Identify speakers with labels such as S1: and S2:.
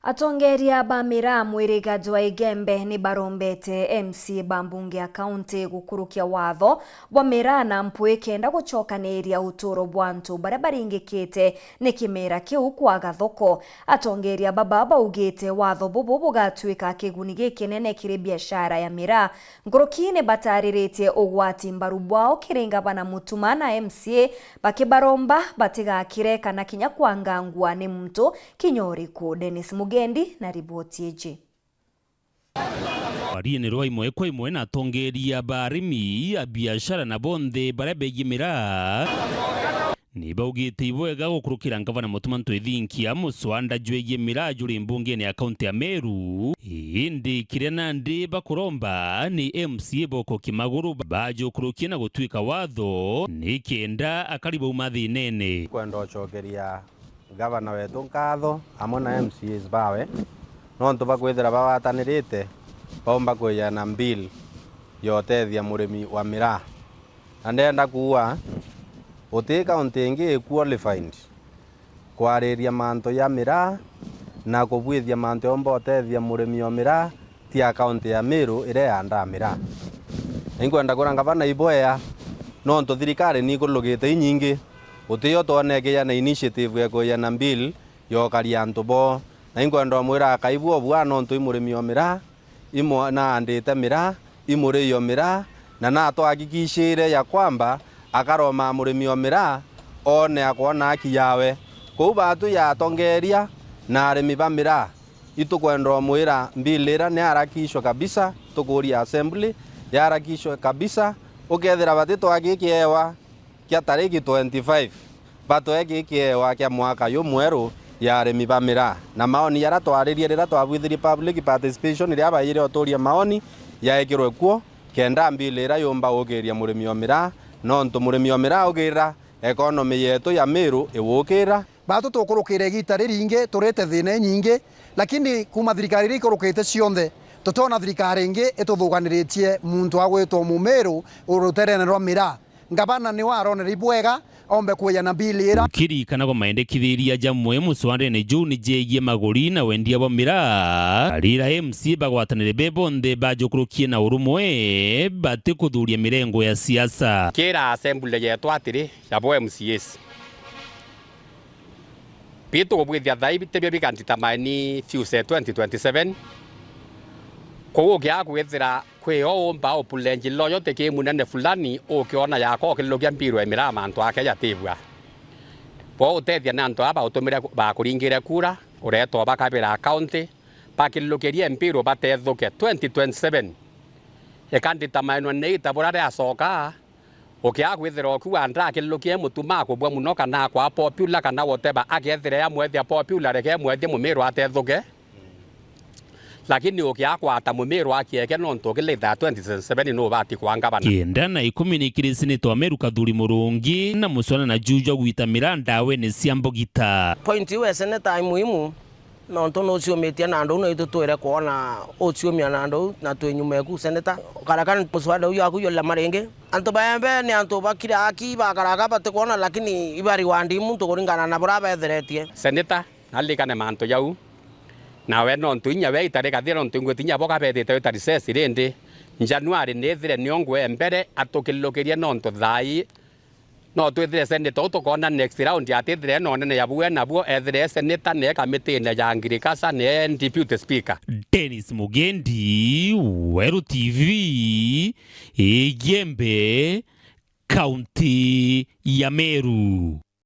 S1: Atongeria ba mira mwirigaji wa Igembe ni barombete MC bambunge ya kaunti gukurukia watho bwa mira na mpui kenda gucokanĩria uturo bwantu baria baringikite ni kimera kiu kwaga thoko. Atongeria baba baugite watho bubu bugatwika kiguni gikinene kiri biashara ya mira. Ngurukine batariritie ugwati mbaru bwao kiringa bana mutuma na MCA bakibaromba batigakire kana kinya kwangangwa ni mtu kinyoriku. Dennis Mugendi na riboti eje.
S2: Ariene rwa imwe kwa imwe na atongeria barimi ya biashara na bonde baria begimira ni baugite ibwega gukurukira ngavana mutuma ntwithinkia muswanda jwege mirajuri mbungeni ya kaunti ya Meru indi kirena ndi bakuromba ni MCA Boko Kimaguru bajukurukia na gutwika watho ni kenda akaribu umathi nene
S3: kwenda ochokeria gavana wetu nkatho amwe na MCAs bawe nontu bakwithira bawatanirite baumba kuyana bill yotethia murimi wa mira na ndenda kuwa uti kaunti ingi qualified kwariria manto ya mira na kubwithia manto omba otethia murimi wa mira ti kaunti ya Meru ire yanda mira ninkwenda kura gavana iboya nontu thirikari ni kulugite inyingi utiyo tuonekeya na initiative ya kuyana bill yokaria antu bo na inkwenda mwira kaibu obwa nontu imurimi wa mira imo na andite mira imuri yo mira na twahakikishire ya kwamba akaroma murimi wa mira one akona haki yawe kou batu ya tongeria na arimi ba mira itukwenda mwira bill ira ni harakishwa kabisa tukuria assembly ya harakishwa kabisa ukethira batito agikiewa kia tariki 25 bato egikiewa kia mwaka yu mweru ya arimi ba mira na maoni yara twaririe rira twabwithirie public participation ria bayire oturia maoni yaekirwe kuo kenda bill ira yumba gukiria murimi wa mira nontu murimi wa mira ugira economy yetu ya Meru iwukira
S4: batu tukurukire gita riringe turete thina nyingi lakini kuma thirikari rikurukite cionthe tutona thirikari ingi ituthuganiretie muntu agwitwo Mumeru uruterene rwa mira ngavana ni waronera ibwega ombe kuyana bill ira
S2: kiri kana go maendekithiria jamwe muswande ni June jegie maguri na wendia wa mira arira MC bagwatanire bebonde bajukurukie na urumwe bate kuthuria mirengo ya siasa
S5: kira assembly yetu atiri yabo MCAs pito kubwithia thai bitebia bikandita mani fuse 2027 kogo gya kwethira kweo omba opulenji loyo teke munene fulani okiona yako kilogia mpiro emira mantu ake yatibwa po utethia nanto aba utumira ba kuringira kura ureto bakabira account pakilogeria mpiro bathethuke 2027 ekandita maino neita burare asoka okia kwithira okuwa ndra kilogia mutuma kubwa muno kana kwa popular kana whatever agethira ya mwethia popular reke mwethia mumiro atethuke lakini ukiakwata Mumeru akieke nontu kilitha 2027 no bati kwangabana
S2: kenda na 10 ni kirisini twa Meru Kathuri Murungi na muswana na Juja gwita miranda we ni ciambogita
S6: point iwe seneta muhimu nontu no ciometia na andu no itutwire kuona uciomia na andu na twenyumeku seneta karakana muswada uyu akuyola marenge antu bayembe ni antu bakira aki bakaraga bate kuona lakini ibari wandi muntu kuringana na braba etheretie
S5: seneta nalikane mantu yau nawe nontu inya we itare kathira nontu ngwetinya boka betete utari sesi rindi January nethire niongwe mbere atukilokeria nontu thai no twithire seneta utukona next round atithire no nene yabuwe nabuo ethire seneta ne kamitine ya ngirikasa ne deputy speaker
S2: Dennis Mugendi Weru TV Igembe County ya Meru.